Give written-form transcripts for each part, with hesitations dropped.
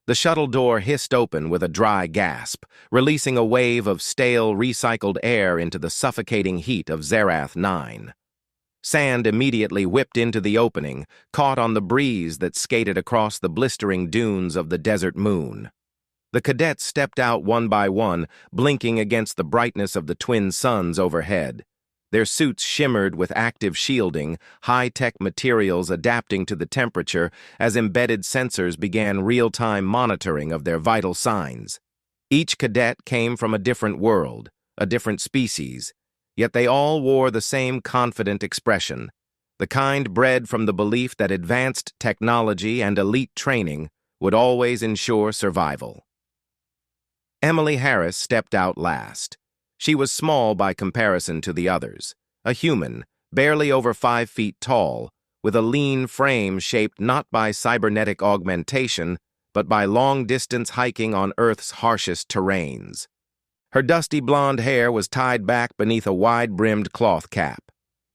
The shuttle door hissed open with a dry gasp, releasing a wave of stale, recycled air into the suffocating heat of Zerath 9. Sand immediately whipped into the opening, caught on the breeze that skated across the blistering dunes of the desert moon. The cadets stepped out one by one, blinking against the brightness of the twin suns overhead. Their suits shimmered with active shielding, high-tech materials adapting to the temperature as embedded sensors began real-time monitoring of their vital signs. Each cadet came from a different world, a different species, yet they all wore the same confident expression, the kind bred from the belief that advanced technology and elite training would always ensure survival. Emily Harris stepped out last. She was small by comparison to the others, a human, barely over 5 feet tall, with a lean frame shaped not by cybernetic augmentation, but by long-distance hiking on Earth's harshest terrains. Her dusty blonde hair was tied back beneath a wide-brimmed cloth cap.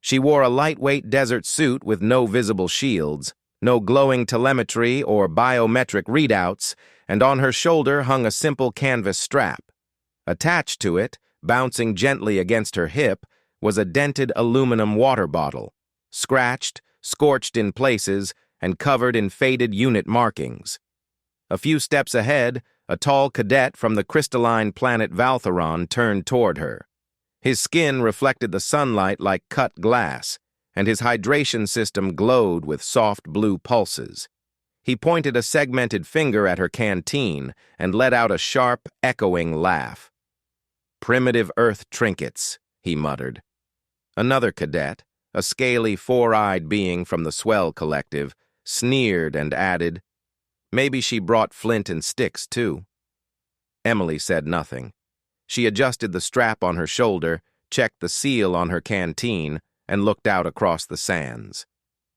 She wore a lightweight desert suit with no visible shields, no glowing telemetry or biometric readouts, and on her shoulder hung a simple canvas strap. Attached to it, bouncing gently against her hip, was a dented aluminum water bottle, scratched, scorched in places, and covered in faded unit markings. A few steps ahead, a tall cadet from the crystalline planet Valtheron turned toward her. His skin reflected the sunlight like cut glass, and his hydration system glowed with soft blue pulses. He pointed a segmented finger at her canteen and let out a sharp, echoing laugh. "Primitive Earth trinkets," he muttered. Another cadet, a scaly, four-eyed being from the Swell Collective, sneered and added, "Maybe she brought flint and sticks, too." Emily said nothing. She adjusted the strap on her shoulder, checked the seal on her canteen, and looked out across the sands.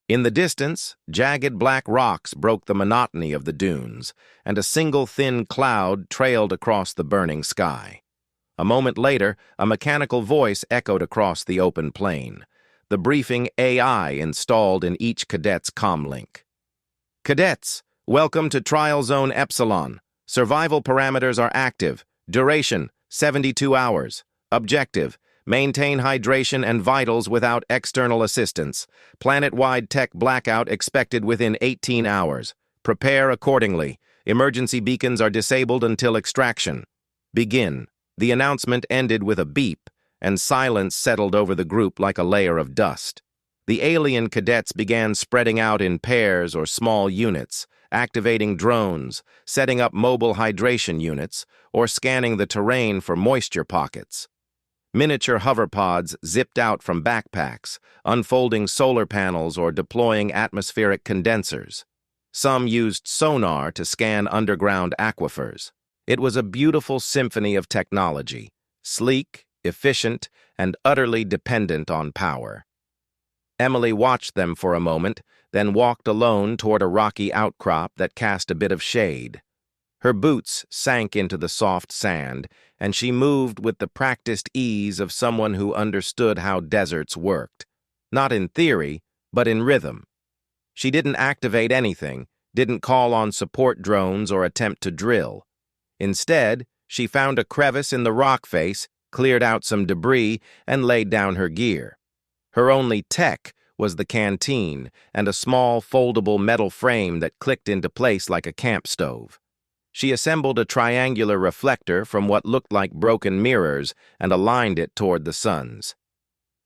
In the distance, jagged black rocks broke the monotony of the dunes, and a single thin cloud trailed across the burning sky. A moment later, a mechanical voice echoed across the open plain, the briefing AI installed in each cadet's comlink. "Cadets, welcome to Trial Zone Epsilon. Survival parameters are active. Duration, 72 hours. Objective, maintain hydration and vitals without external assistance. Planet-wide tech blackout expected within 18 hours. Prepare accordingly. Emergency beacons are disabled until extraction. Begin." The announcement ended with a beep, and silence settled over the group like a layer of dust. The alien cadets began spreading out in pairs or small units, activating drones, setting up mobile hydration units, or scanning the terrain for moisture pockets. Miniature hoverpods zipped out from backpacks, unfolding solar panels or deploying atmospheric condensers. Some used sonar to scan underground aquifers. It was a beautiful symphony of technology, sleek, efficient, and utterly dependent on power. Emily watched them for a moment, then walked alone toward a rocky outcrop that cast a bit of shade. Her boots sank into the soft sand, and she moved with the practiced ease of someone who understood how deserts worked. Not in theory, but in rhythm. She didn't activate anything, didn't call on support drones or attempt to drill. Instead, she found a crevice in the rock face, cleared out some debris, and laid down her gear. Her only tech was the canteen and a small foldable metal frame that clicked into place like a camp stove. She assembled a triangular reflector from what looked like broken mirrors and aligned it toward the suns.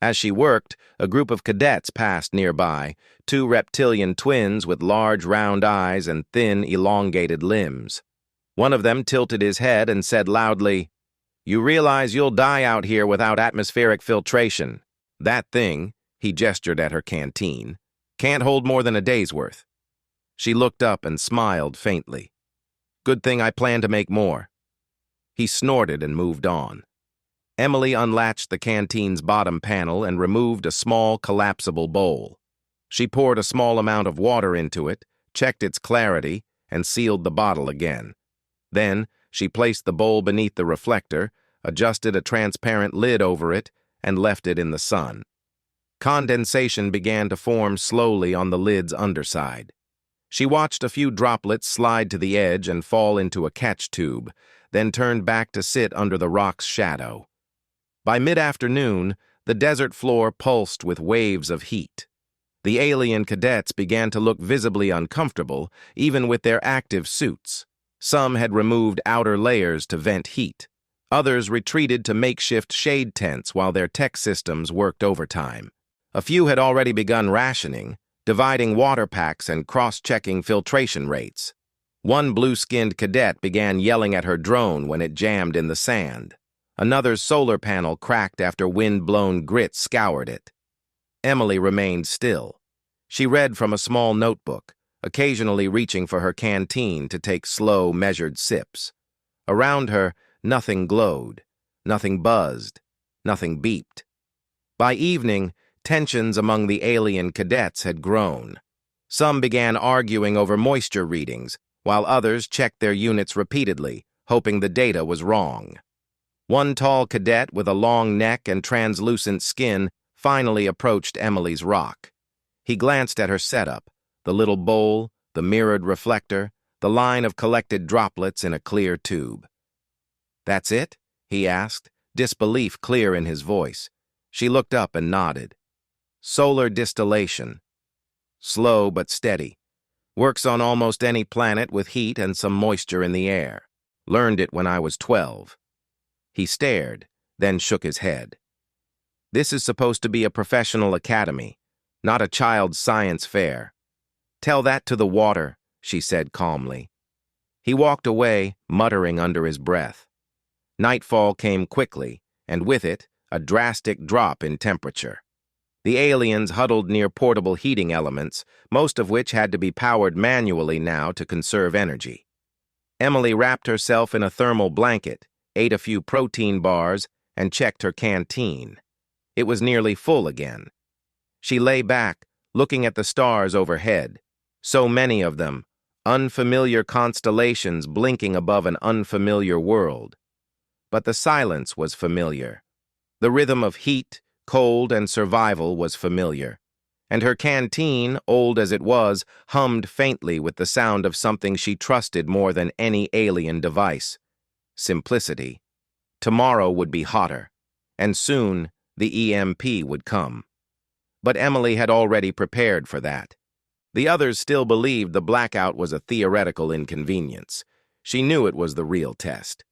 As she worked, a group of cadets passed nearby, 2 reptilian twins with large round eyes and thin, elongated limbs. One of them tilted his head and said loudly, "You realize you'll die out here without atmospheric filtration. That thing," he gestured at her canteen, "can't hold more than a day's worth." She looked up and smiled faintly. "Good thing I plan to make more." He snorted and moved on. Emily unlatched the canteen's bottom panel and removed a small, collapsible bowl. She poured a small amount of water into it, checked its clarity, and sealed the bottle again. Then, she placed the bowl beneath the reflector, adjusted a transparent lid over it, and left it in the sun. Condensation began to form slowly on the lid's underside. She watched a few droplets slide to the edge and fall into a catch tube, then turned back to sit under the rock's shadow. By mid-afternoon, the desert floor pulsed with waves of heat. The alien cadets began to look visibly uncomfortable, even with their active suits. Some had removed outer layers to vent heat. Others retreated to makeshift shade tents while their tech systems worked overtime. A few had already begun rationing, dividing water packs and cross-checking filtration rates. One blue-skinned cadet began yelling at her drone when it jammed in the sand. Another's solar panel cracked after wind-blown grit scoured it. Emily remained still. She read from a small notebook, occasionally reaching for her canteen to take slow, measured sips. Around her, nothing glowed, nothing buzzed, nothing beeped. By evening, tensions among the alien cadets had grown. Some began arguing over moisture readings, while others checked their units repeatedly, hoping the data was wrong. One tall cadet with a long neck and translucent skin finally approached Emily's rock. He glanced at her setup, the little bowl, the mirrored reflector, the line of collected droplets in a clear tube. "That's it?" he asked, disbelief clear in his voice. She looked up and nodded. "Solar distillation. Slow but steady. Works on almost any planet with heat and some moisture in the air. Learned it when I was 12. He stared, then shook his head. "This is supposed to be a professional academy, not a child's science fair. Tell that to the water," she said calmly. He walked away, muttering under his breath. Nightfall came quickly, and with it, a drastic drop in temperature. The aliens huddled near portable heating elements, most of which had to be powered manually now to conserve energy. Emily wrapped herself in a thermal blanket, ate a few protein bars, and checked her canteen. It was nearly full again. She lay back, looking at the stars overhead. So many of them, unfamiliar constellations blinking above an unfamiliar world. But the silence was familiar. The rhythm of heat, cold, and survival was familiar. And her canteen, old as it was, hummed faintly with the sound of something she trusted more than any alien device. Simplicity. Tomorrow would be hotter, and soon the EMP would come. But Emily had already prepared for that. The others still believed the blackout was a theoretical inconvenience. She knew it was the real test.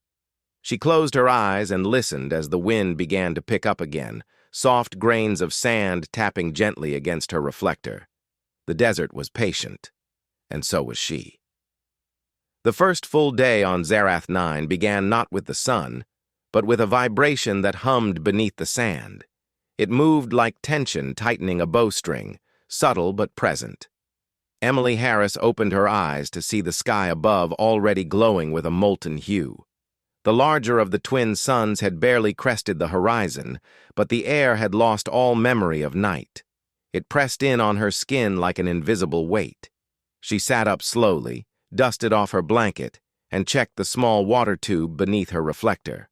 She closed her eyes and listened as the wind began to pick up again, soft grains of sand tapping gently against her reflector. The desert was patient, and so was she. The first full day on Zerath 9 began not with the sun, but with a vibration that hummed beneath the sand. It moved like tension tightening a bowstring, subtle but present. Emily Harris opened her eyes to see the sky above already glowing with a molten hue. The larger of the twin suns had barely crested the horizon, but the air had lost all memory of night. It pressed in on her skin like an invisible weight. She sat up slowly, dusted off her blanket, and checked the small water tube beneath her reflector.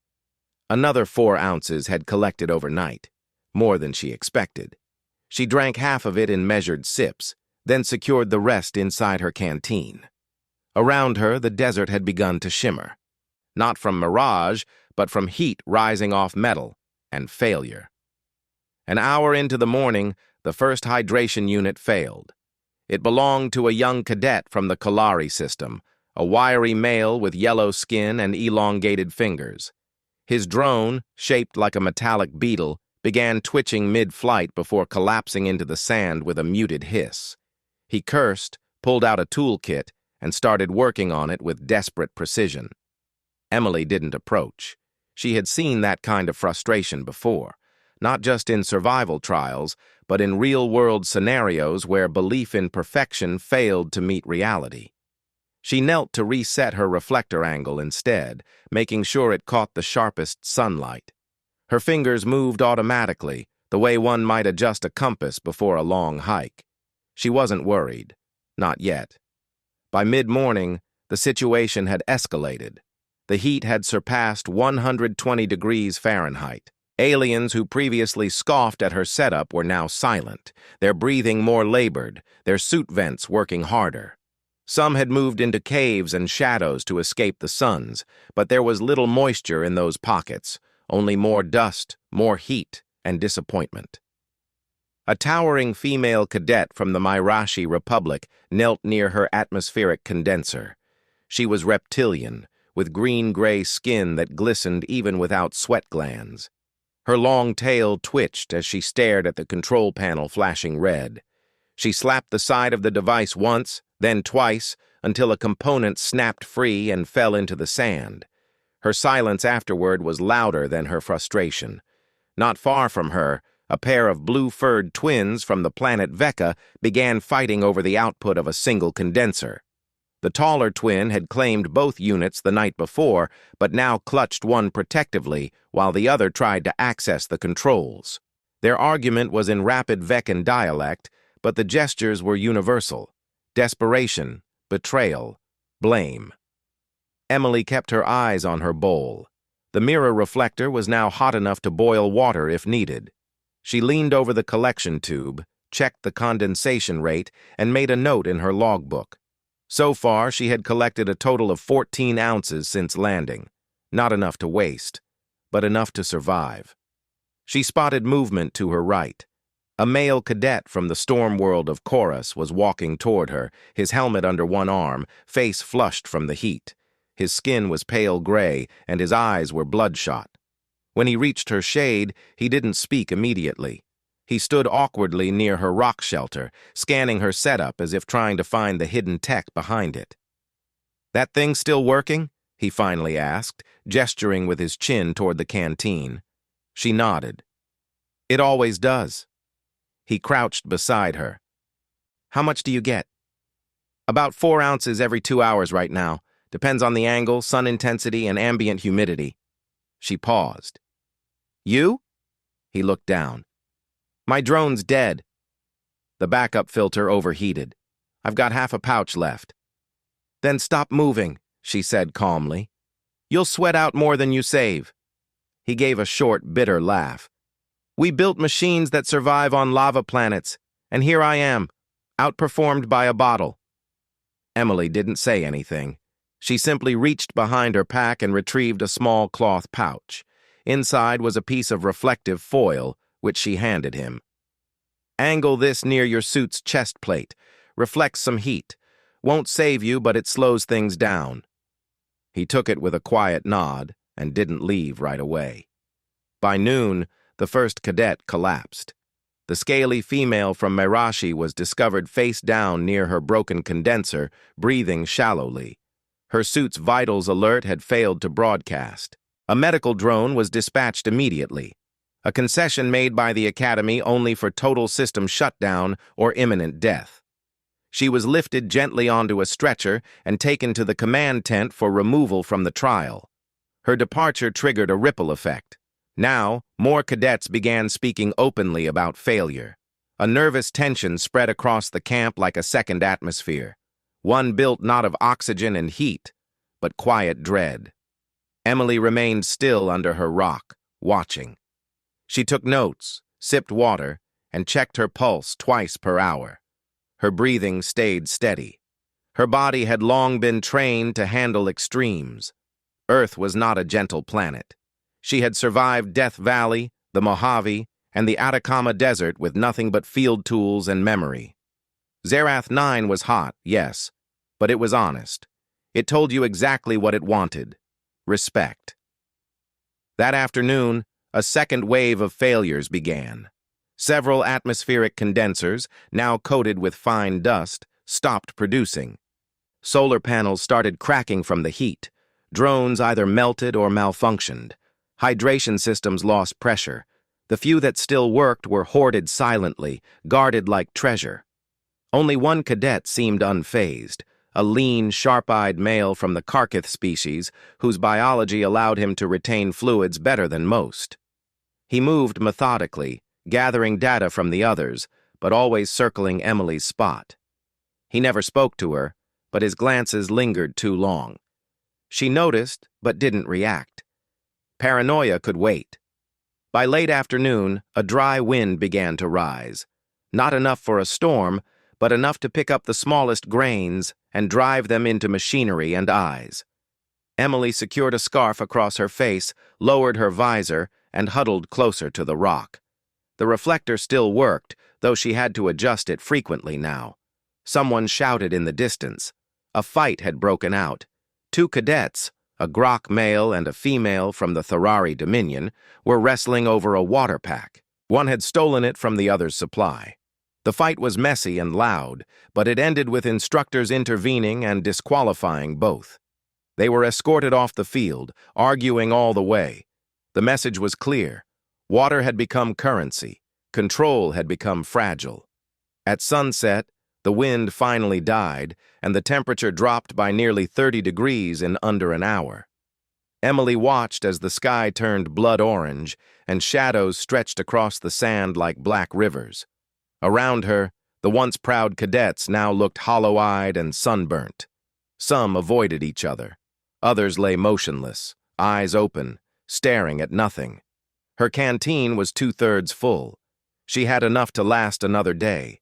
Another 4 ounces had collected overnight, more than she expected. She drank half of it in measured sips, then secured the rest inside her canteen. Around her, the desert had begun to shimmer. Not from mirage, but from heat rising off metal and failure. An hour into the morning, the first hydration unit failed. It belonged to a young cadet from the Kalari system, a wiry male with yellow skin and elongated fingers. His drone, shaped like a metallic beetle, began twitching mid-flight before collapsing into the sand with a muted hiss. He cursed, pulled out a toolkit, and started working on it with desperate precision. Emily didn't approach. She had seen that kind of frustration before, not just in survival trials, but in real-world scenarios where belief in perfection failed to meet reality. She knelt to reset her reflector angle instead, making sure it caught the sharpest sunlight. Her fingers moved automatically, the way one might adjust a compass before a long hike. She wasn't worried. Not yet. By mid-morning, the situation had escalated. The heat had surpassed 120 degrees Fahrenheit. Aliens who previously scoffed at her setup were now silent, their breathing more labored, their suit vents working harder. Some had moved into caves and shadows to escape the suns, but there was little moisture in those pockets, only more dust, more heat, and disappointment. A towering female cadet from the Mirashi Republic knelt near her atmospheric condenser. She was reptilian, with green-gray skin that glistened even without sweat glands. Her long tail twitched as she stared at the control panel flashing red. She slapped the side of the device once, then twice, until a component snapped free and fell into the sand. Her silence afterward was louder than her frustration. Not far from her, a pair of blue-furred twins from the planet Vecca began fighting over the output of a single condenser. The taller twin had claimed both units the night before, but now clutched one protectively while the other tried to access the controls. Their argument was in rapid Veccan dialect, but the gestures were universal: desperation, betrayal, blame. Emily kept her eyes on her bowl. The mirror reflector was now hot enough to boil water if needed. She leaned over the collection tube, checked the condensation rate, and made a note in her logbook. So far, she had collected a total of 14 ounces since landing. Not enough to waste, but enough to survive. She spotted movement to her right. A male cadet from the storm world of Chorus was walking toward her, his helmet under one arm, face flushed from the heat. His skin was pale gray, and his eyes were bloodshot. When he reached her shade, he didn't speak immediately. He stood awkwardly near her rock shelter, scanning her setup as if trying to find the hidden tech behind it. "That thing still working?" he finally asked, gesturing with his chin toward the canteen. She nodded. "It always does." He crouched beside her. "How much do you get?" "About 4 ounces every 2 hours right now. Depends on the angle, sun intensity, and ambient humidity." She paused. "You?" He looked down. "My drone's dead." The backup filter overheated. "I've got half a pouch left." "Then stop moving," she said calmly. "You'll sweat out more than you save." He gave a short, bitter laugh. "We built machines that survive on lava planets, and here I am, outperformed by a bottle." Emily didn't say anything. She simply reached behind her pack and retrieved a small cloth pouch. Inside was a piece of reflective foil, which she handed him. "Angle this near your suit's chest plate. Reflects some heat. Won't save you, but it slows things down." He took it with a quiet nod and didn't leave right away. By noon, the first cadet collapsed. The scaly female from Mirashi was discovered face down near her broken condenser, breathing shallowly. Her suit's vitals alert had failed to broadcast. A medical drone was dispatched immediately, a concession made by the Academy only for total system shutdown or imminent death. She was lifted gently onto a stretcher and taken to the command tent for removal from the trial. Her departure triggered a ripple effect. Now, more cadets began speaking openly about failure. A nervous tension spread across the camp like a second atmosphere, one built not of oxygen and heat, but quiet dread. Emily remained still under her rock, watching. She took notes, sipped water, and checked her pulse twice per hour. Her breathing stayed steady. Her body had long been trained to handle extremes. Earth was not a gentle planet. She had survived Death Valley, the Mojave, and the Atacama Desert with nothing but field tools and memory. Zerath 9 was hot, yes, but it was honest. It told you exactly what it wanted: respect. That afternoon, a second wave of failures began. Several atmospheric condensers, now coated with fine dust, stopped producing. Solar panels started cracking from the heat. Drones either melted or malfunctioned. Hydration systems lost pressure. The few that still worked were hoarded silently, guarded like treasure. Only one cadet seemed unfazed, a lean, sharp-eyed male from the Karkith species whose biology allowed him to retain fluids better than most. He moved methodically, gathering data from the others, but always circling Emily's spot. He never spoke to her, but his glances lingered too long. She noticed, but didn't react. Paranoia could wait. By late afternoon, a dry wind began to rise. Not enough for a storm, but enough to pick up the smallest grains and drive them into machinery and eyes. Emily secured a scarf across her face, lowered her visor, and huddled closer to the rock. The reflector still worked, though she had to adjust it frequently now. Someone shouted in the distance. A fight had broken out. 2 cadets, a grok male and a female from the Tharari Dominion, were wrestling over a water pack. One had stolen it from the other's supply. The fight was messy and loud, but it ended with instructors intervening and disqualifying both. They were escorted off the field, arguing all the way. The message was clear. Water had become currency. Control had become fragile. At sunset, the wind finally died, and the temperature dropped by nearly 30 degrees in under an hour. Emily watched as the sky turned blood orange, and shadows stretched across the sand like black rivers. Around her, the once proud cadets now looked hollow-eyed and sunburnt. Some avoided each other. Others lay motionless, eyes open, staring at nothing. Her canteen was 2/3 full. She had enough to last another day.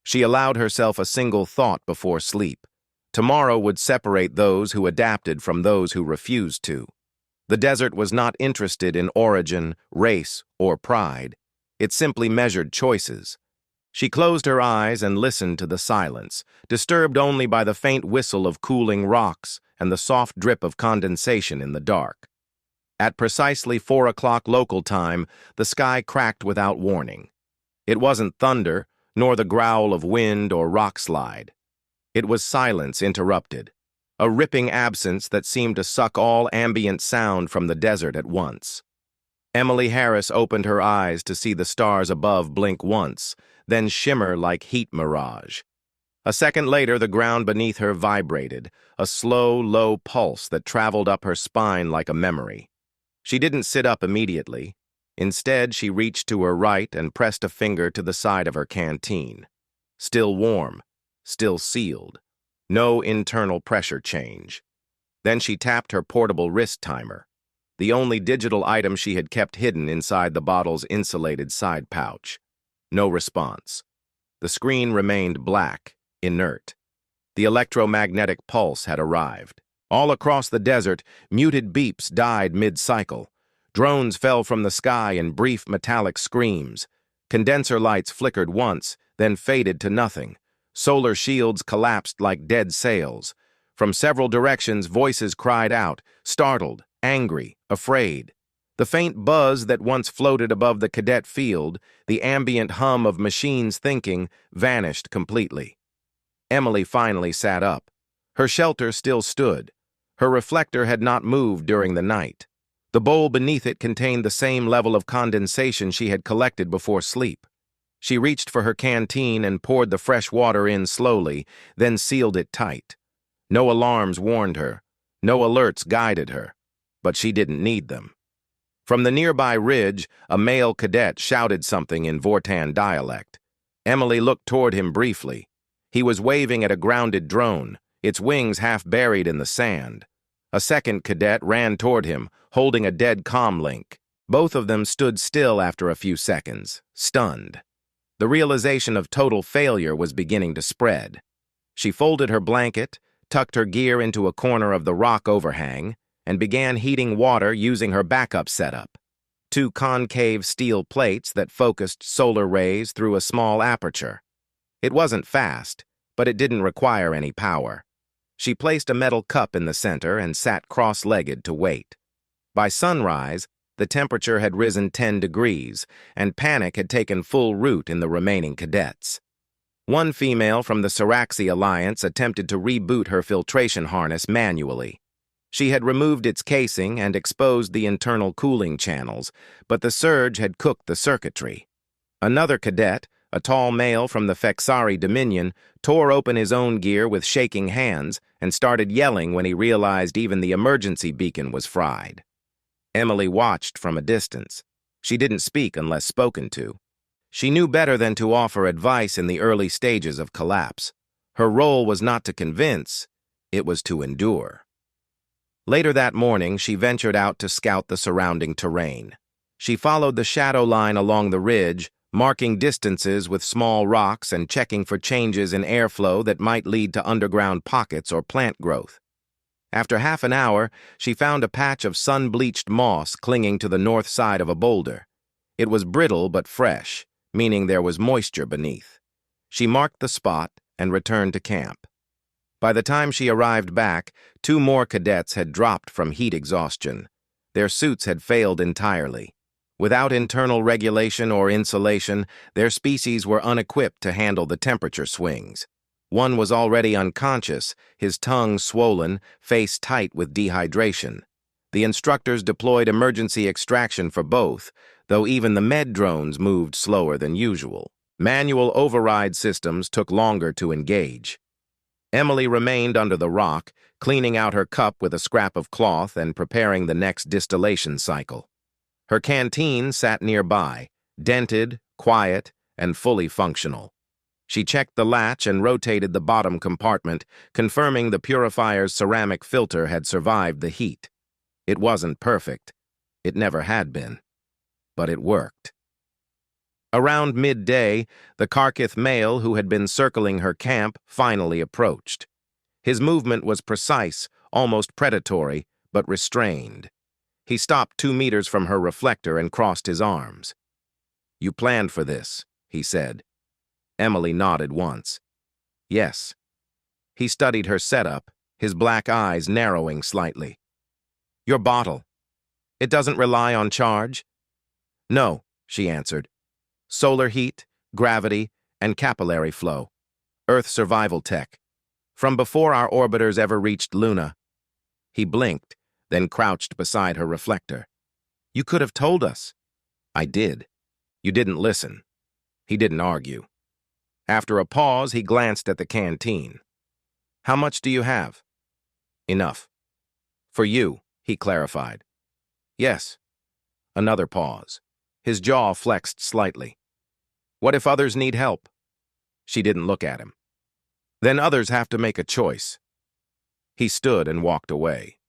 She allowed herself a single thought before sleep. Tomorrow would separate those who adapted from those who refused to. The desert was not interested in origin, race, or pride. It simply measured choices. She closed her eyes and listened to the silence, disturbed only by the faint whistle of cooling rocks and the soft drip of condensation in the dark. At precisely 4 o'clock local time, the sky cracked without warning. It wasn't thunder, nor the growl of wind or rock slide. It was silence interrupted, a ripping absence that seemed to suck all ambient sound from the desert at once. Emily Harris opened her eyes to see the stars above blink once, then shimmer like heat mirage. A second later, the ground beneath her vibrated, a slow, low pulse that traveled up her spine like a memory. She didn't sit up immediately. Instead, she reached to her right and pressed a finger to the side of her canteen. Still warm, still sealed. No internal pressure change. Then she tapped her portable wrist timer, the only digital item she had kept hidden inside the bottle's insulated side pouch. No response. The screen remained black, inert. The electromagnetic pulse had arrived. All across the desert, muted beeps died mid-cycle. Drones fell from the sky in brief metallic screams. Condenser lights flickered once, then faded to nothing. Solar shields collapsed like dead sails. From several directions, voices cried out, startled, angry, afraid. The faint buzz that once floated above the cadet field, the ambient hum of machines thinking, vanished completely. Emily finally sat up. Her shelter still stood. Her reflector had not moved during the night. The bowl beneath it contained the same level of condensation she had collected before sleep. She reached for her canteen and poured the fresh water in slowly, then sealed it tight. No alarms warned her. No alerts guided her. But she didn't need them. From the nearby ridge, a male cadet shouted something in Vortan dialect. Emily looked toward him briefly. He was waving at a grounded drone, its wings half buried in the sand. A second cadet ran toward him, holding a dead comm link. Both of them stood still after a few seconds, stunned. The realization of total failure was beginning to spread. She folded her blanket, tucked her gear into a corner of the rock overhang, and began heating water using her backup setup. 2 concave steel plates that focused solar rays through a small aperture. It wasn't fast, but it didn't require any power. She placed a metal cup in the center and sat cross-legged to wait. By sunrise, the temperature had risen 10 degrees, and panic had taken full root in the remaining cadets. One female from the Siraxi Alliance attempted to reboot her filtration harness manually. She had removed its casing and exposed the internal cooling channels, but the surge had cooked the circuitry. Another cadet, a tall male from the Fexari Dominion, tore open his own gear with shaking hands and started yelling when he realized even the emergency beacon was fried. Emily watched from a distance. She didn't speak unless spoken to. She knew better than to offer advice in the early stages of collapse. Her role was not to convince, it was to endure. Later that morning, she ventured out to scout the surrounding terrain. She followed the shadow line along the ridge, marking distances with small rocks and checking for changes in airflow that might lead to underground pockets or plant growth. After half an hour, she found a patch of sun-bleached moss clinging to the north side of a boulder. It was brittle but fresh, meaning there was moisture beneath. She marked the spot and returned to camp. By the time she arrived back, 2 more cadets had dropped from heat exhaustion. Their suits had failed entirely. Without internal regulation or insulation, their species were unequipped to handle the temperature swings. One was already unconscious, his tongue swollen, face tight with dehydration. The instructors deployed emergency extraction for both, though even the med drones moved slower than usual. Manual override systems took longer to engage. Emily remained under the rock, cleaning out her cup with a scrap of cloth and preparing the next distillation cycle. Her canteen sat nearby, dented, quiet, and fully functional. She checked the latch and rotated the bottom compartment, confirming the purifier's ceramic filter had survived the heat. It wasn't perfect. It never had been. But it worked. Around midday, the Kharkith male who had been circling her camp finally approached. His movement was precise, almost predatory, but restrained. He stopped 2 meters from her reflector and crossed his arms. "You planned for this," he said. Emily nodded once. "Yes." He studied her setup, his black eyes narrowing slightly. "Your bottle. It doesn't rely on charge?" "No," she answered. "Solar heat, gravity, and capillary flow. Earth survival tech. From before our orbiters ever reached Luna." He blinked, then crouched beside her reflector. "You could have told us." "I did. You didn't listen." He didn't argue. After a pause, he glanced at the canteen. "How much do you have?" "Enough." "For you," he clarified. "Yes." Another pause. His jaw flexed slightly. "What if others need help?" She didn't look at him. "Then others have to make a choice." He stood and walked away.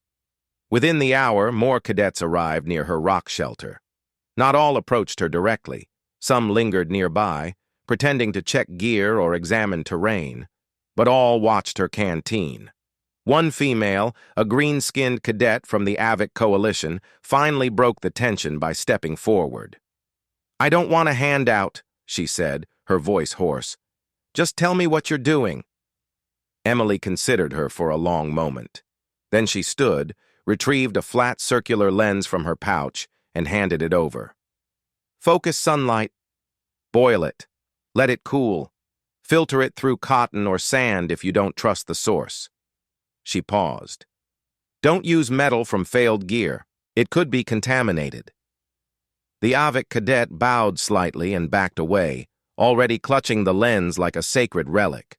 Within the hour, more cadets arrived near her rock shelter. Not all approached her directly. Some lingered nearby, pretending to check gear or examine terrain. But all watched her canteen. One female, a green-skinned cadet from the Avic Coalition, finally broke the tension by stepping forward. "I don't want a handout," she said, her voice hoarse. "Just tell me what you're doing." Emily considered her for a long moment. Then she stood, retrieved a flat circular lens from her pouch, and handed it over. "Focus sunlight. Boil it. Let it cool. Filter it through cotton or sand if you don't trust the source." She paused. "Don't use metal from failed gear. It could be contaminated." The Avic cadet bowed slightly and backed away, already clutching the lens like a sacred relic.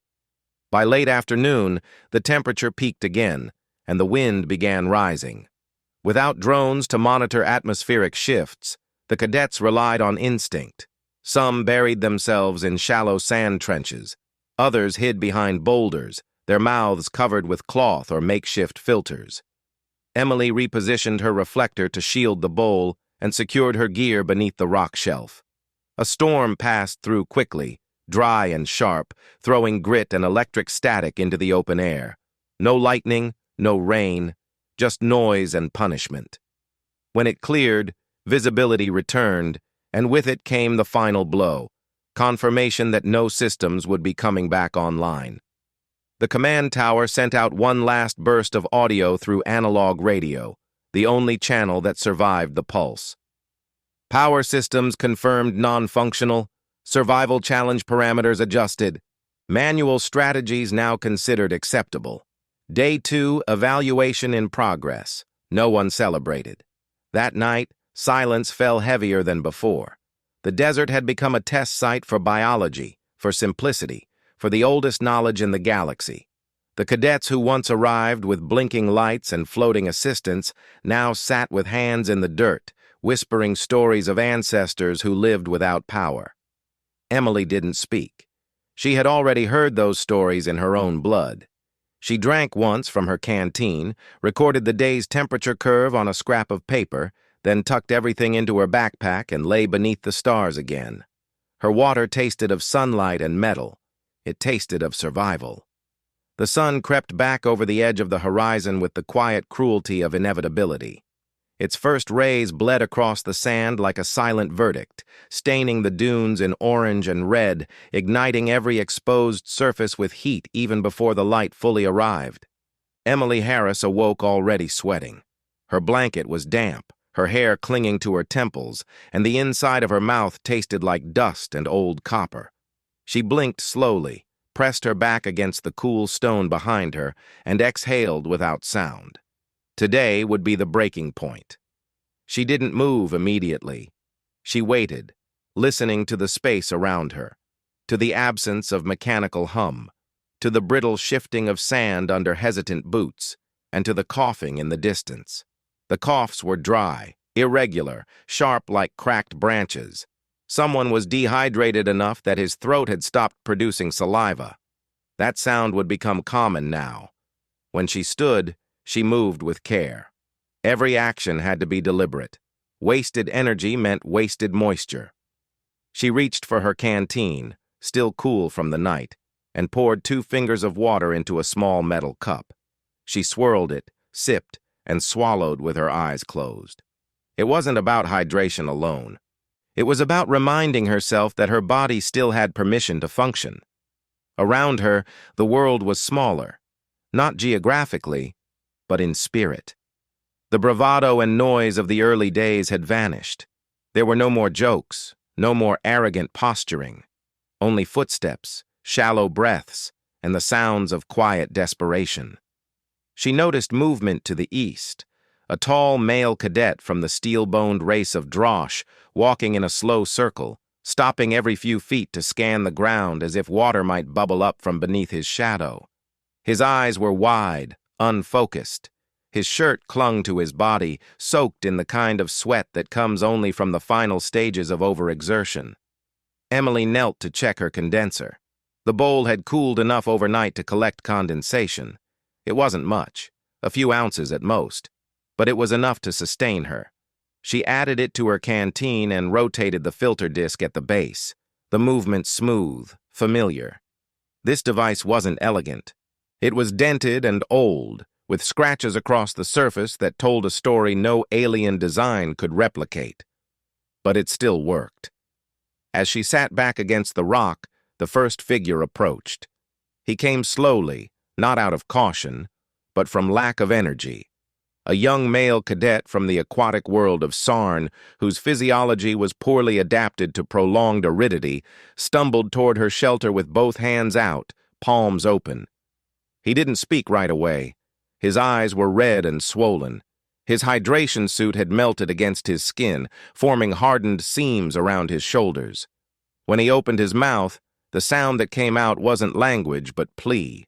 By late afternoon, the temperature peaked again, and the wind began rising. Without drones to monitor atmospheric shifts, the cadets relied on instinct. Some buried themselves in shallow sand trenches. Others hid behind boulders, their mouths covered with cloth or makeshift filters. Emily repositioned her reflector to shield the bowl and secured her gear beneath the rock shelf. A storm passed through quickly, dry and sharp, throwing grit and electric static into the open air. No lightning, no rain, just noise and punishment. When it cleared, visibility returned, and with it came the final blow, confirmation that no systems would be coming back online. The command tower sent out one last burst of audio through analog radio, the only channel that survived the pulse. "Power systems confirmed non-functional. Survival challenge parameters adjusted. Manual strategies now considered acceptable. Day 2, evaluation in progress. No one celebrated. That night, silence fell heavier than before. The desert had become a test site for biology, for simplicity, for the oldest knowledge in the galaxy. The cadets who once arrived with blinking lights and floating assistants now sat with hands in the dirt, whispering stories of ancestors who lived without power. Emily didn't speak. She had already heard those stories in her own blood. She drank once from her canteen, recorded the day's temperature curve on a scrap of paper, then tucked everything into her backpack and lay beneath the stars again. Her water tasted of sunlight and metal. It tasted of survival. The sun crept back over the edge of the horizon with the quiet cruelty of inevitability. Its first rays bled across the sand like a silent verdict, staining the dunes in orange and red, igniting every exposed surface with heat even before the light fully arrived. Emily Harris awoke already sweating. Her blanket was damp, her hair clinging to her temples, and the inside of her mouth tasted like dust and old copper. She blinked slowly, pressed her back against the cool stone behind her, and exhaled without sound. Today would be the breaking point. She didn't move immediately. She waited, listening to the space around her, to the absence of mechanical hum, to the brittle shifting of sand under hesitant boots, and to the coughing in the distance. The coughs were dry, irregular, sharp like cracked branches. Someone was dehydrated enough that his throat had stopped producing saliva. That sound would become common now. When she stood, she moved with care. Every action had to be deliberate. Wasted energy meant wasted moisture. She reached for her canteen, still cool from the night, and poured 2 fingers of water into a small metal cup. She swirled it, sipped, and swallowed with her eyes closed. It wasn't about hydration alone. It was about reminding herself that her body still had permission to function. Around her, the world was smaller, not geographically, but in spirit. The bravado and noise of the early days had vanished. There were no more jokes, no more arrogant posturing, only footsteps, shallow breaths, and the sounds of quiet desperation. She noticed movement to the east, a tall male cadet from the steel-boned race of Drosh walking in a slow circle, stopping every few feet to scan the ground as if water might bubble up from beneath his shadow. His eyes were wide, unfocused. His shirt clung to his body, soaked in the kind of sweat that comes only from the final stages of overexertion. Emily knelt to check her condenser. The bowl had cooled enough overnight to collect condensation. It wasn't much, a few ounces at most, but it was enough to sustain her. She added it to her canteen and rotated the filter disc at the base, the movement smooth, familiar. This device wasn't elegant. It was dented and old, with scratches across the surface that told a story no alien design could replicate. But it still worked. As she sat back against the rock, the first figure approached. He came slowly, not out of caution, but from lack of energy. A young male cadet from the aquatic world of Sarn, whose physiology was poorly adapted to prolonged aridity, stumbled toward her shelter with both hands out, palms open. He didn't speak right away. His eyes were red and swollen. His hydration suit had melted against his skin, forming hardened seams around his shoulders. When he opened his mouth, the sound that came out wasn't language but plea.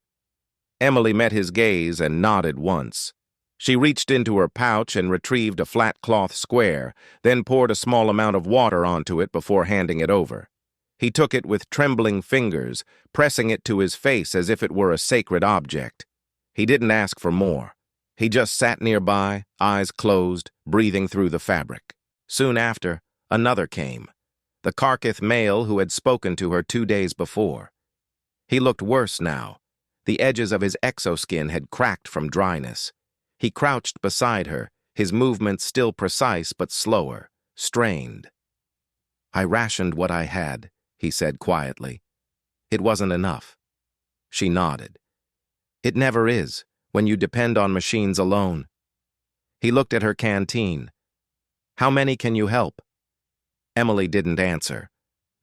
Emily met his gaze and nodded once. She reached into her pouch and retrieved a flat cloth square, then poured a small amount of water onto it before handing it over. He took it with trembling fingers, pressing it to his face as if it were a sacred object. He didn't ask for more. He just sat nearby, eyes closed, breathing through the fabric. Soon after, another came, the Karkith male who had spoken to her 2 days before. He looked worse now. The edges of his exoskin had cracked from dryness. He crouched beside her, his movements still precise but slower, strained. "I rationed what I had," he said quietly. "It wasn't enough." She nodded. "It never is, when you depend on machines alone." He looked at her canteen. "How many can you help?" Emily didn't answer.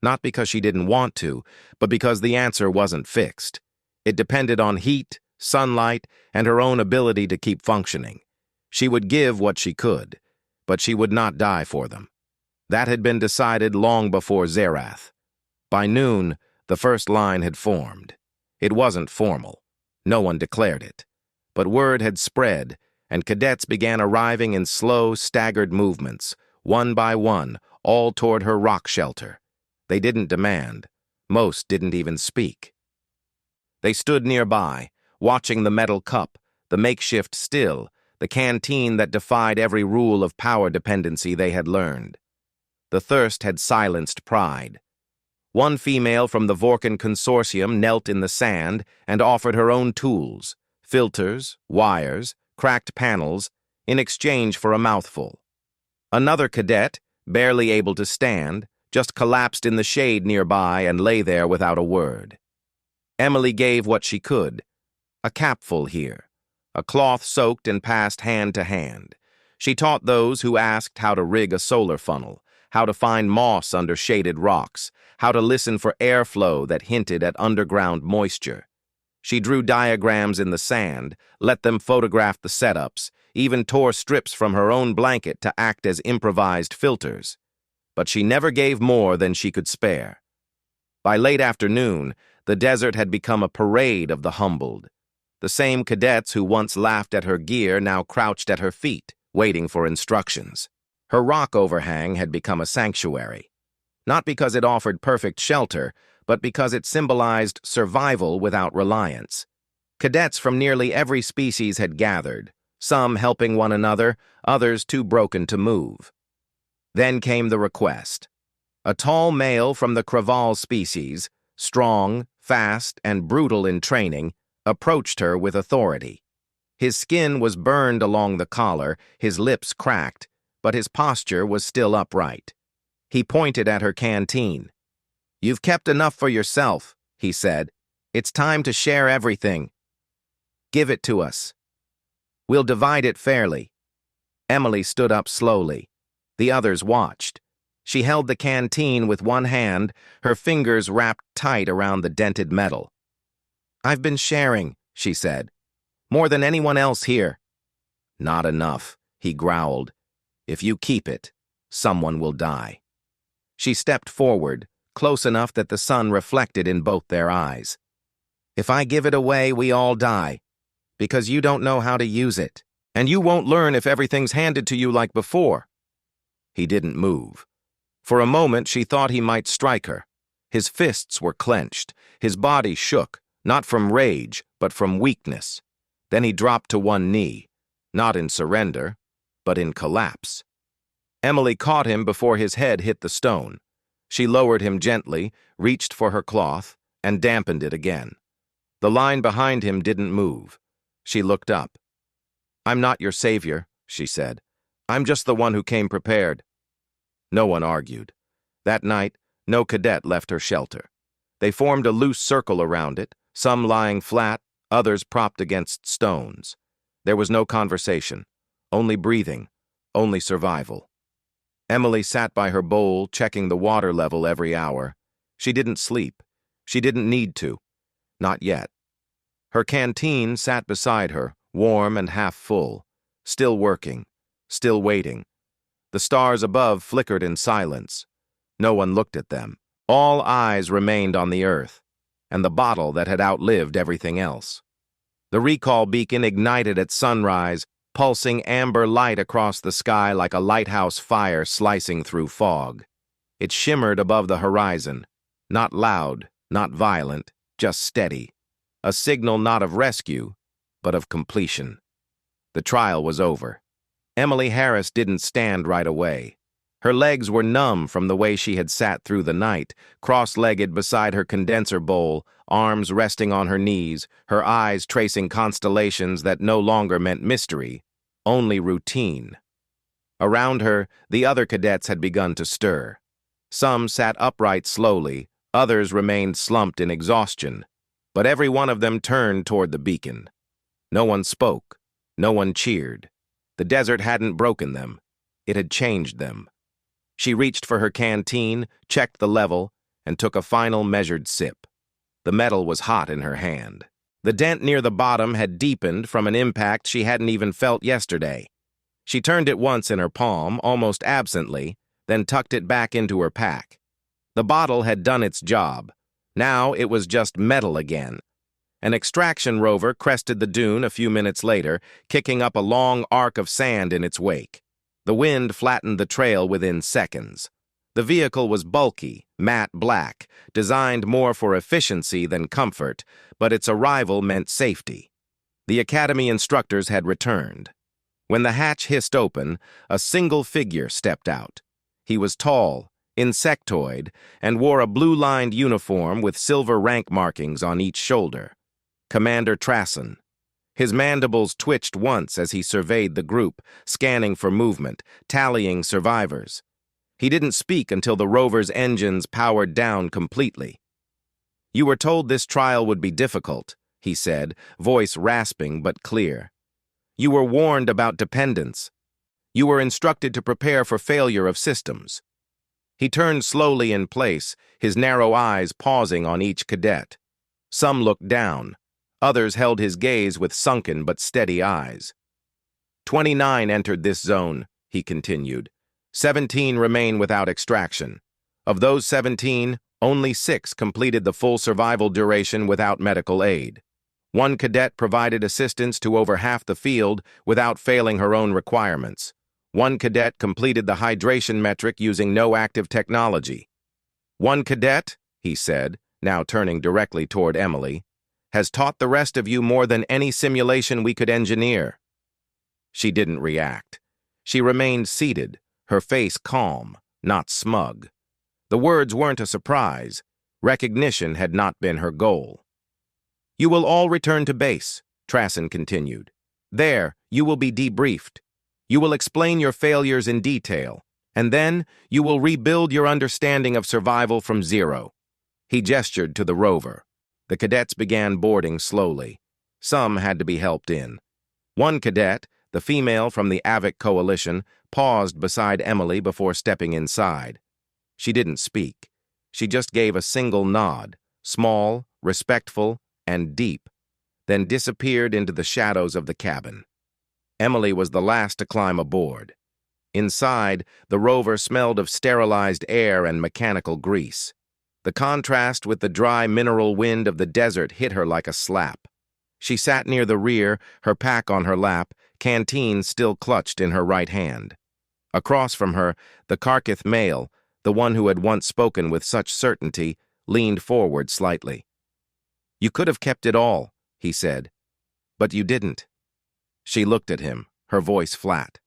Not because she didn't want to, but because the answer wasn't fixed. It depended on heat, sunlight, and her own ability to keep functioning. She would give what she could, but she would not die for them. That had been decided long before Zerath. By noon, the first line had formed. It wasn't formal. No one declared it. But word had spread, and cadets began arriving in slow, staggered movements, one by one, all toward her rock shelter. They didn't demand. Most didn't even speak. They stood nearby, watching the metal cup, the makeshift still, the canteen that defied every rule of power dependency they had learned. The thirst had silenced pride. One female from the Vorkan consortium knelt in the sand and offered her own tools, filters, wires, cracked panels, in exchange for a mouthful. Another cadet, barely able to stand, just collapsed in the shade nearby and lay there without a word. Emily gave what she could. A capful here, a cloth soaked and passed hand to hand. She taught those who asked how to rig a solar funnel, how to find moss under shaded rocks, how to listen for airflow that hinted at underground moisture. She drew diagrams in the sand, let them photograph the setups, even tore strips from her own blanket to act as improvised filters. But she never gave more than she could spare. By late afternoon, the desert had become a parade of the humbled. The same cadets who once laughed at her gear now crouched at her feet, waiting for instructions. Her rock overhang had become a sanctuary. Not because it offered perfect shelter, but because it symbolized survival without reliance. Cadets from nearly every species had gathered, some helping one another, others too broken to move. Then came the request. A tall male from the Kraval species, strong, fast, and brutal in training, approached her with authority. His skin was burned along the collar, his lips cracked, but his posture was still upright. He pointed at her canteen. "You've kept enough for yourself," he said. "It's time to share everything. Give it to us. We'll divide it fairly." Emily stood up slowly. The others watched. She held the canteen with one hand, her fingers wrapped tight around the dented metal. "I've been sharing," she said. "More than anyone else here." "Not enough," he growled. "If you keep it, someone will die." She stepped forward, close enough that the sun reflected in both their eyes. "If I give it away, we all die. Because you don't know how to use it. And you won't learn if everything's handed to you like before." He didn't move. For a moment, she thought he might strike her. His fists were clenched. His body shook, not from rage, but from weakness. Then he dropped to one knee, not in surrender, but in collapse. Emily caught him before his head hit the stone. She lowered him gently, reached for her cloth, and dampened it again. The line behind him didn't move. She looked up. "I'm not your savior," she said. "I'm just the one who came prepared." No one argued. That night, no cadet left her shelter. They formed a loose circle around it, some lying flat, others propped against stones. There was no conversation, only breathing, only survival. Emily sat by her bowl, checking the water level every hour. She didn't sleep. She didn't need to. Not yet. Her canteen sat beside her, warm and half full, still working, still waiting. The stars above flickered in silence. No one looked at them. All eyes remained on the earth, and the bottle that had outlived everything else. The recall beacon ignited at sunrise, pulsing amber light across the sky like a lighthouse fire slicing through fog. It shimmered above the horizon, not loud, not violent, just steady. A signal not of rescue, but of completion. The trial was over. Emily Harris didn't stand right away. Her legs were numb from the way she had sat through the night, cross-legged beside her condenser bowl, arms resting on her knees, her eyes tracing constellations that no longer meant mystery, only routine. Around her, the other cadets had begun to stir. Some sat upright slowly, others remained slumped in exhaustion, but every one of them turned toward the beacon. No one spoke, no one cheered. The desert hadn't broken them. It had changed them. She reached for her canteen, checked the level, and took a final measured sip. The metal was hot in her hand. The dent near the bottom had deepened from an impact she hadn't even felt yesterday. She turned it once in her palm, almost absently, then tucked it back into her pack. The bottle had done its job. Now it was just metal again. An extraction rover crested the dune a few minutes later, kicking up a long arc of sand in its wake. The wind flattened the trail within seconds. The vehicle was bulky, matte black, designed more for efficiency than comfort, but its arrival meant safety. The academy instructors had returned. When the hatch hissed open, a single figure stepped out. He was tall, insectoid, and wore a blue-lined uniform with silver rank markings on each shoulder. Commander Trassen. His mandibles twitched once as he surveyed the group, scanning for movement, tallying survivors. He didn't speak until the rover's engines powered down completely. "You were told this trial would be difficult," he said, voice rasping but clear. "You were warned about dependence. You were instructed to prepare for failure of systems." He turned slowly in place, his narrow eyes pausing on each cadet. Some looked down. Others held his gaze with sunken but steady eyes. 29 entered this zone, he continued. 17 remain without extraction. Of those 17, only 6 completed the full survival duration without medical aid. 1 cadet provided assistance to over half the field without failing her own requirements. 1 cadet completed the hydration metric using no active technology. 1 cadet, he said, now turning directly toward Emily, has taught the rest of you more than any simulation we could engineer. She didn't react. She remained seated, her face calm, not smug. The words weren't a surprise. Recognition had not been her goal. "You will all return to base," Trassen continued. "There, you will be debriefed. You will explain your failures in detail, and then you will rebuild your understanding of survival from zero." He gestured to the rover. The cadets began boarding slowly. Some had to be helped in. 1 cadet, the female from the Avic Coalition, paused beside Emily before stepping inside. She didn't speak. She just gave a single nod, small, respectful, and deep, then disappeared into the shadows of the cabin. Emily was the last to climb aboard. Inside, the rover smelled of sterilized air and mechanical grease. The contrast with the dry mineral wind of the desert hit her like a slap. She sat near the rear, her pack on her lap, canteen still clutched in her right hand. Across from her, the Kharkith male, the one who had once spoken with such certainty, leaned forward slightly. "You could have kept it all," he said. "But you didn't." She looked at him, her voice flat.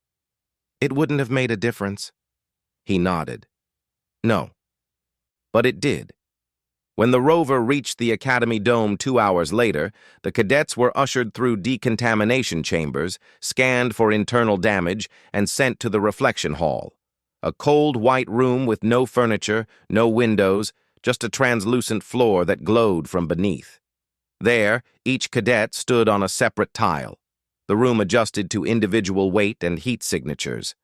"It wouldn't have made a difference." He nodded. "No." But it did. When the rover reached the Academy Dome 2 hours later, the cadets were ushered through decontamination chambers, scanned for internal damage, and sent to the reflection hall. A cold white room with no furniture, no windows, just a translucent floor that glowed from beneath. There, each cadet stood on a separate tile. The room adjusted to individual weight and heat signatures.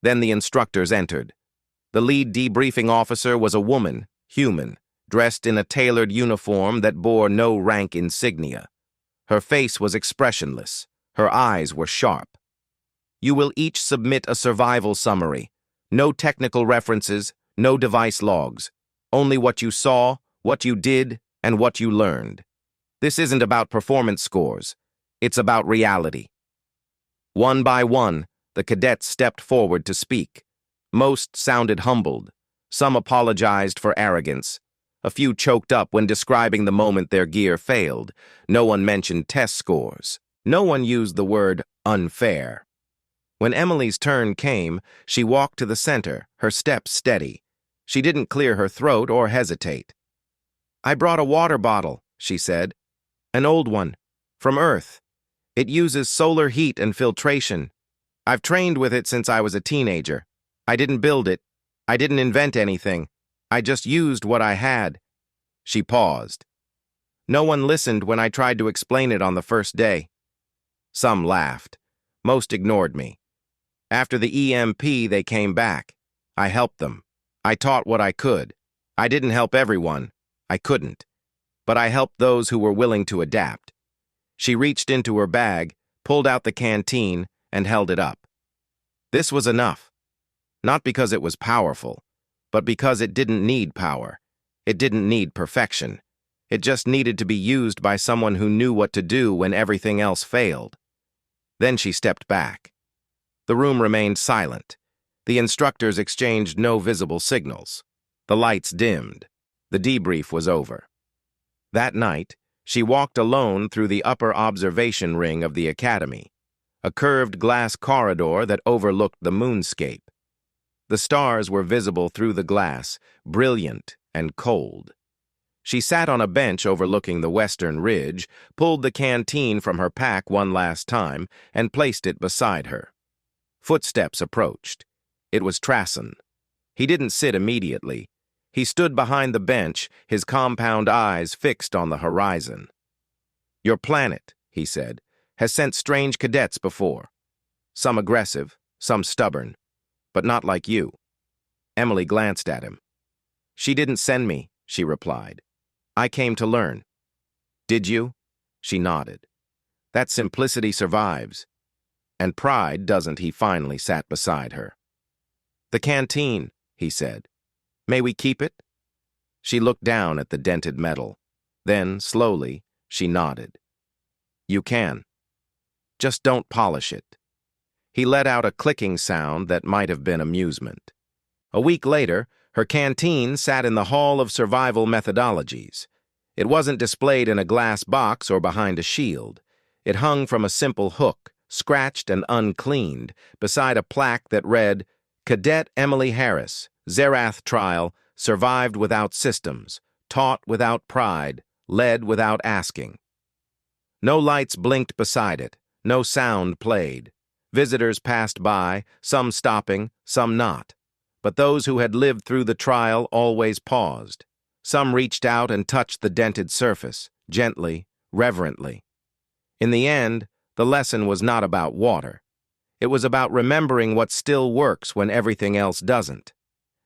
Then the instructors entered. The lead debriefing officer was a woman, human, dressed in a tailored uniform that bore no rank insignia. Her face was expressionless. Her eyes were sharp. "You will each submit a survival summary. No technical references, no device logs. Only what you saw, what you did, and what you learned. This isn't about performance scores. It's about reality." One by one, the cadets stepped forward to speak. Most sounded humbled. Some apologized for arrogance. A few choked up when describing the moment their gear failed. No one mentioned test scores. No one used the word unfair. When Emily's turn came, she walked to the center, her steps steady. She didn't clear her throat or hesitate. "I brought a water bottle," she said. "An old one. From Earth. It uses solar heat and filtration. I've trained with it since I was a teenager. I didn't build it. I didn't invent anything. I just used what I had." She paused. No one listened when I tried to explain it on the first day. Some laughed. Most ignored me. After the EMP, they came back. I helped them. I taught what I could. I didn't help everyone. I couldn't. But I helped those who were willing to adapt. She reached into her bag, pulled out the canteen, and held it up. This was enough. Not because it was powerful, but because it didn't need power. It didn't need perfection. It just needed to be used by someone who knew what to do when everything else failed. Then she stepped back. The room remained silent. The instructors exchanged no visible signals. The lights dimmed. The debrief was over. That night, she walked alone through the upper observation ring of the academy, a curved glass corridor that overlooked the moonscape. The stars were visible through the glass, brilliant and cold. She sat on a bench overlooking the western ridge, pulled the canteen from her pack one last time, and placed it beside her. Footsteps approached. It was Trassen. He didn't sit immediately. He stood behind the bench, his compound eyes fixed on the horizon. "Your planet," he said, "has sent strange cadets before. Some aggressive, some stubborn, but not like you." Emily glanced at him. "She didn't send me," she replied. "I came to learn." "Did you?" She nodded. "That simplicity survives. And pride doesn't," he finally sat beside her. "The canteen," he said. "May we keep it?" She looked down at the dented metal. Then, slowly, she nodded. "You can. Just don't polish it." He let out a clicking sound that might have been amusement. A week later, her canteen sat in the Hall of Survival Methodologies. It wasn't displayed in a glass box or behind a shield. It hung from a simple hook, scratched and uncleaned, beside a plaque that read, "Cadet Emily Harris, Zerath Trial, survived without systems, taught without pride, led without asking." No lights blinked beside it, no sound played. Visitors passed by, some stopping, some not. But those who had lived through the trial always paused. Some reached out and touched the dented surface, gently, reverently. In the end, the lesson was not about water. It was about remembering what still works when everything else doesn't.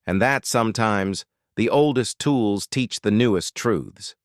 And that sometimes, the oldest tools teach the newest truths.